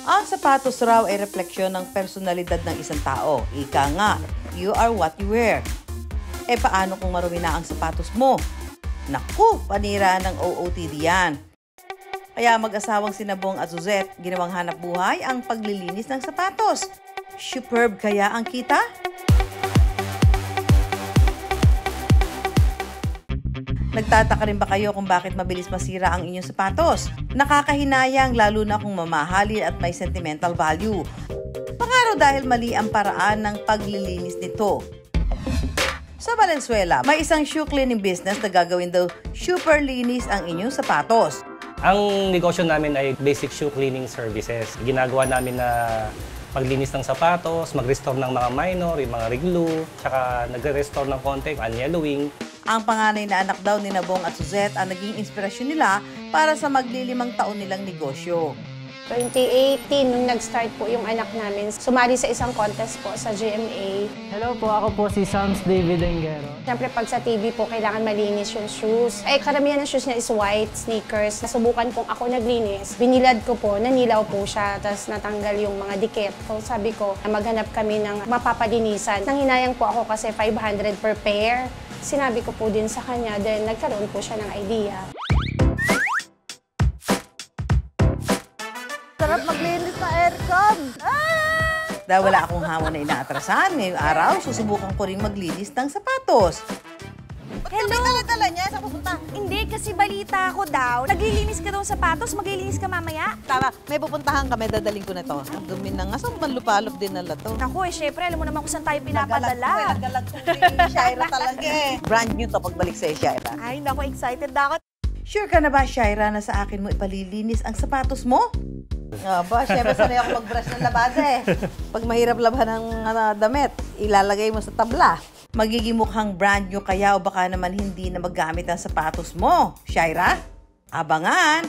Ang sapatos raw ay refleksyon ng personalidad ng isang tao. Ika nga, you are what you wear. E paano kung marumi na ang sapatos mo? Naku, panira ng OOTD yan. Kaya mag-asawang sina Bong at Suzette, ginawang hanap buhay ang paglilinis ng sapatos. Superb kaya ang kita? Nagtataka rin ba kayo kung bakit mabilis masira ang inyong sapatos? Nakakahinayang lalo na kung mamahalin at may sentimental value. Baka raw dahil mali ang paraan ng paglilinis nito. Sa Valenzuela, may isang shoe cleaning business na gagawin daw super linis ang inyong sapatos. Ang negosyo namin ay basic shoe cleaning services. Ginagawa namin na paglinis ng sapatos, mag-restore ng mga minor, yung mga rig-glue, tsaka nagre-restore ng konti, unyellowing. Ang panganay na anak daw ni Bong at Suzette ang naging inspirasyon nila para sa maglilimang taon nilang negosyo. 2018, nung nag-start po yung anak namin, sumali sa isang contest po sa GMA. Hello po, ako po si Sams David Engero. Siyempre, pag sa TV po, kailangan malinis yung shoes. Ay, karamihan ng shoes niya is white, sneakers. Nasubukan kong ako naglinis. Binilad ko po, nanilaw po siya, tapos natanggal yung mga dikit. So, sabi ko, maghanap kami ng mapapalinisan. Nanghinayang po ako kasi 500 per pair. Sinabi ko po din sa kanya, then nagkaroon po siya ng idea. Sarap maglinis na aircon! Dahil wala akong hamon na inaatrasan, ngayong araw, susubukan ko rin maglinis ng sapatos. Hello! Ba't dala-dala niya? Saan pupunta? Hindi, kasi balita ko daw. Naglilinis ka daw ng sapatos, maglilinis ka mamaya. Tama, may pupuntahan kami, dadaling ko na to. Ang dumi na nga, saan manlupalop din na to. Naku syempre, alam mo naman kung saan tayo pinapadala. Nagalag ko si Shaira talaga eh. Brand new to pagbalik sa'yo, Shaira. Ay, naku, excited na ako. Sure ka na ba, Shaira, na sa akin mo ipalilinis ang sapatos mo? Ba, syempre sanay ako mag-brush ng labada eh. Pag mahirap labhan ng damit, ilalagay mo sa tabla. Magiging mukhang brand new kaya o baka naman hindi na maggamit ang sapatos mo, Shaira? Abangan!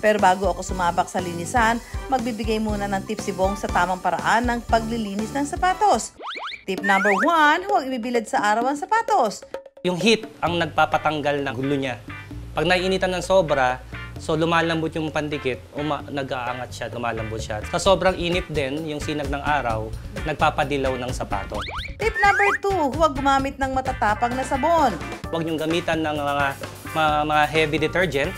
Pero bago ako sumabak sa linisan, magbibigay muna ng tips si Bong sa tamang paraan ng paglilinis ng sapatos. Tip number 1, huwag ibibilad sa araw ang sapatos. Yung heat ang nagpapatanggal ng gulo niya. Pag naiinitan ng sobra, so lumalambot yung pandikit, nag-aangat siya, lumalambot siya. Sa sobrang init din, yung sinag ng araw, nagpapadilaw ng sapatos. Tip number 2, huwag gumamit ng matatapang na sabon. Huwag niyong gamitan ng mga heavy detergent,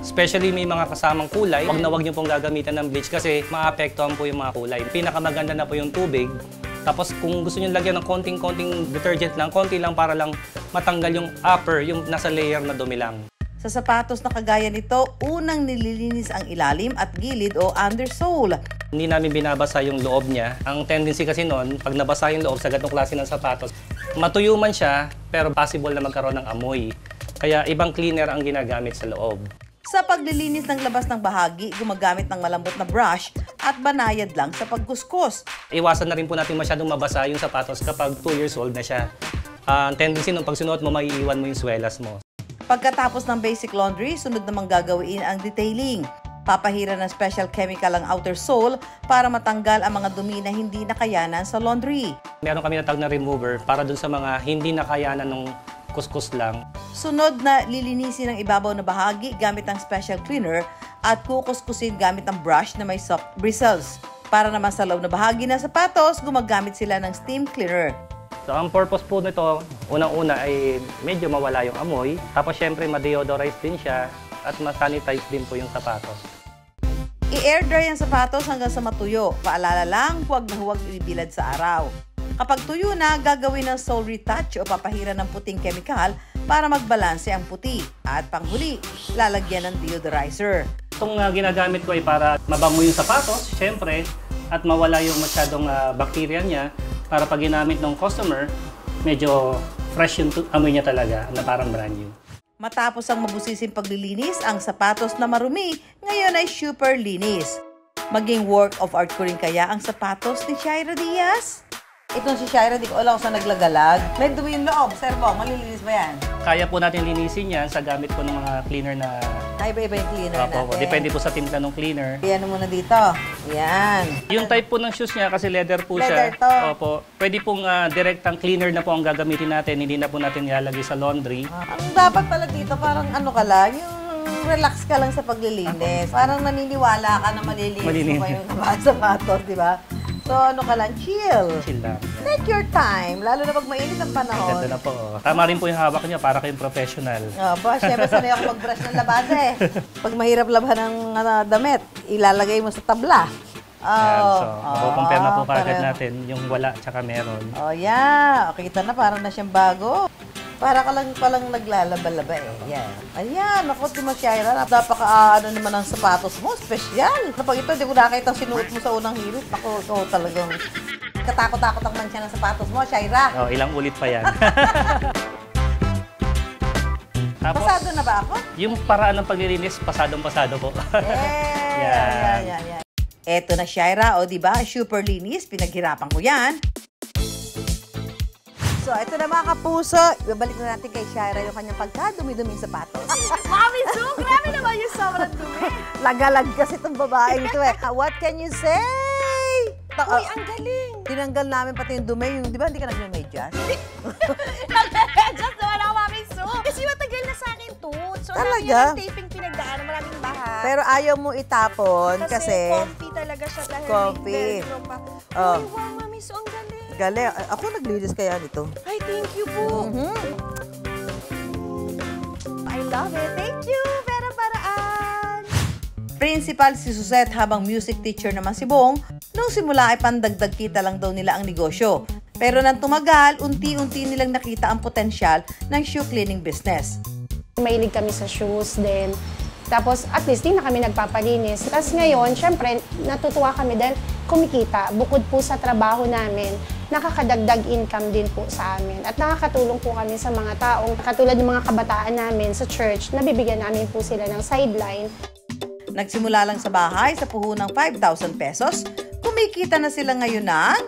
especially may mga kasamang kulay. Huwag niyo pong gagamitan ng bleach kasi maapektuhan po yung mga kulay. Pinakamaganda na po yung tubig. Tapos kung gusto niyo lagyan ng konting detergent lang, konti lang para lang matanggal yung upper, yung nasa layer na dumi lang. Sa sapatos na kagaya nito, unang nililinis ang ilalim at gilid o undersole. Hindi namin binabasa yung loob niya. Ang tendency kasi noon, pag nabasa yung loob sa ganitong klase ng sapatos, matuyo man siya, pero possible na magkaroon ng amoy. Kaya ibang cleaner ang ginagamit sa loob. Sa paglilinis ng labas ng bahagi, gumagamit ng malambot na brush at banayad lang sa pagkuskus. Iwasan na rin po natin masyadong mabasa yung sapatos kapag 2 years old na siya. Ang tendency nung pag sinuot mo, maiiwan mo yung swelas mo. Pagkatapos ng basic laundry, sunod namang gagawin ang detailing. Papahira ng special chemical ang outer sole para matanggal ang mga dumi na hindi nakayanan sa laundry. Meron kami natawag na remover para dun sa mga hindi nakayanan ng kuskus lang. Sunod na lilinisin ang ibabaw na bahagi gamit ang special cleaner at kukuskusin gamit ang brush na may soft bristles. Para naman sa loob na bahagi ng sapatos, gumagamit sila ng steam cleaner. So, ang purpose po nito, unang-una ay medyo mawala yung amoy. Tapos, syempre, ma-deodorize din siya at ma-sanitize din po yung sapatos. I-air dry ang sapatos hanggang sa matuyo. Paalala lang, huwag na huwag ibibilad sa araw. Kapag tuyo na, gagawin ng sole retouch o papahira ng puting chemical para magbalanse ang puti. At panghuli, lalagyan ng deodorizer. Itong ginagamit ko ay para mabango yung sapatos, syempre, at mawala yung masyadong bacteria niya. Para pag ginamit ng customer, medyo fresh yung amoy niya talaga, na parang brand new. Matapos ang mabusising paglilinis, ang sapatos na marumi, ngayon ay super linis. Maging work of art ko rin kaya ang sapatos ni Shaira Diaz? Itong si Shaira, di ko alam kung saan naglagalag. May dumi yung loob. Sir Bong, malilinis ba yan? Kaya po natin linisin yan sa gamit po ng mga cleaner na... Iba-iba yung cleaner natin. Depende po sa timpla ng cleaner. Yan muna dito. Yan. Yung type po ng shoes niya, kasi leather po siya. Leather to. Opo. Pwede pong direktang cleaner na po ang gagamitin natin. Hindi na po natin ilalagay sa laundry. Ang dapat pala dito, parang ano ka lang, yung relax ka lang sa paglilinis. Parang naniniwala ka na malilinis mo Malinis. pa yung sapatos, di ba? So, ano ka lang, chill. Chill lang. Take your time, lalo na pag mainit ang panahon. Ganda na po. Tama rin po yung hawak niya para kayong professional. Siyempre, sanay ako mag-brush ng labada eh. Pag mahirap labhan ng damit, ilalagay mo sa tabla. Yan. So, makukompare na po kagad pareho. natin yung wala tsaka meron. Oh, yeah. Kita na, parang na siyang bago. Para ka lang palang naglalaba-laba eh. Yan. Ayan, ako si Masyaira. Napaka ano naman ang sapatos mo. Special. Kapag ito, di ko nakita sinuot mo sa unang hirit. Ako, ito talagang katakot-takot ang mansya ng sapatos mo, Shaira. Oh, ilang ulit pa yan. Tapos, Pasado na ba ako? yung paraan ng paglilinis, pasadong-pasado po. Yeah. Eto na, Shaira. O, di ba? Super linis. Pinaghirapan ko yan. So, ito na mga kapuso. Ibabalik na natin kay Shaira yung kanyang pagkadumi-duming sapatos. Mami Sue, grabe naman yung sobrang dumi. Lagalag kasi itong babaeng ito eh. What can you say? Uy, ang galing. Tinanggal namin pati yung dumi. Yung, di ba hindi ka nag-medyas? Just naman ako, Mami Sue. Kasi matagal na sa akin to. So, Talaga? yung taping pinagdaanan, maraming baha. Pero ayaw mo itapon kasi comfy talaga siya dahil comfy. may velcro pa. Oh. Uy, wow, Mami Sue, ang galing. galing. Ako naglinis kaya nito. Ay, thank you po. I love it. Thank you, Vera Paraan. Principal si Suzette habang music teacher naman si Bong. Nung simula ay pandagdag kita lang daw nila ang negosyo. Pero nang tumagal, unti-unti nilang nakita ang potensyal ng shoe cleaning business. Mahilig kami sa shoes din. Tapos at least di na kami nagpapalinis. Tapos ngayon, syempre, natutuwa kami dahil kumikita. Bukod po sa trabaho namin, nakakadagdag income din po sa amin. At nakakatulong po kami sa mga taong, katulad ng mga kabataan namin sa church, nabibigyan namin po sila ng sideline. Nagsimula lang sa bahay sa puhunang 5,000 pesos. Kumikita na sila ngayon ng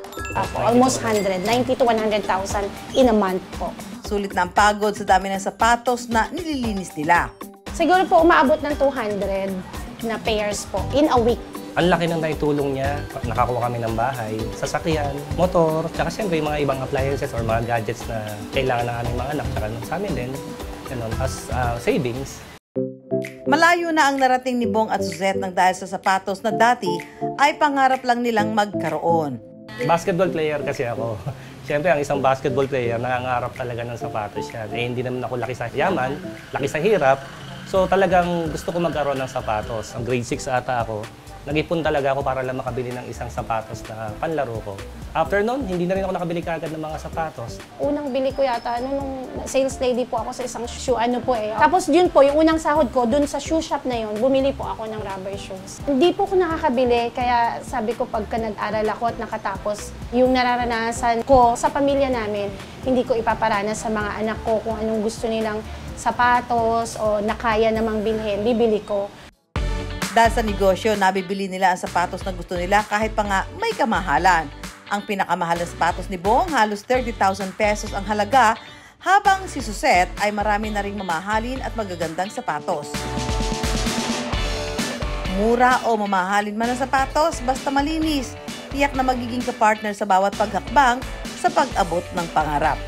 Almost 90 to 100,000 in a month po. sulit na ang pagod sa dami ng sapatos na nililinis nila. Siguro po umaabot ng 200 na pairs po in a week. Ang laki ng naitulong niya. Nakakuha kami ng bahay, sasakyan, motor, tsaka siyempre yung mga ibang appliances or mga gadgets na kailangan ng aming mga anak, tsaka sa amin din, as savings. Malayo na ang narating ni Bong at Suzette nang dahil sa sapatos na dati ay pangarap lang nilang magkaroon. Basketball player kasi ako. Siyempre, ang isang basketball player, nangangarap talaga ng sapatos yan. Eh, hindi naman ako laki sa yaman, laki sa hirap. So, talagang gusto ko magkaroon ng sapatos. Ang grade 6 ata ako. Nag-ipon talaga ako para lang makabili ng isang sapatos na panlaro ko. After nun, hindi na rin ako nakabili kagad ng mga sapatos. Unang bili ko yata, nung sales lady po ako sa isang shoe, Tapos yun po, yung unang sahod ko, dun sa shoe shop na yun, bumili po ako ng rubber shoes. Hindi po ako nakakabili, kaya sabi ko pagka nag-aral ako at nakatapos, yung nararanasan ko sa pamilya namin, hindi ko ipaparanas sa mga anak ko kung anong gusto nilang sapatos o nakaya namang bilhin, bibili ko. Dahil sa negosyo, nabibili nila ang sapatos na gusto nila kahit pa nga may kamahalan. Ang pinakamahal na sapatos ni Bong, halos 30,000 pesos ang halaga, habang si Suzette ay marami na ring mamahalin at magagandang sapatos. Mura o mamahalin man ang sapatos, basta malinis, tiyak na magiging kapartner sa bawat paghakbang sa pag-abot ng pangarap.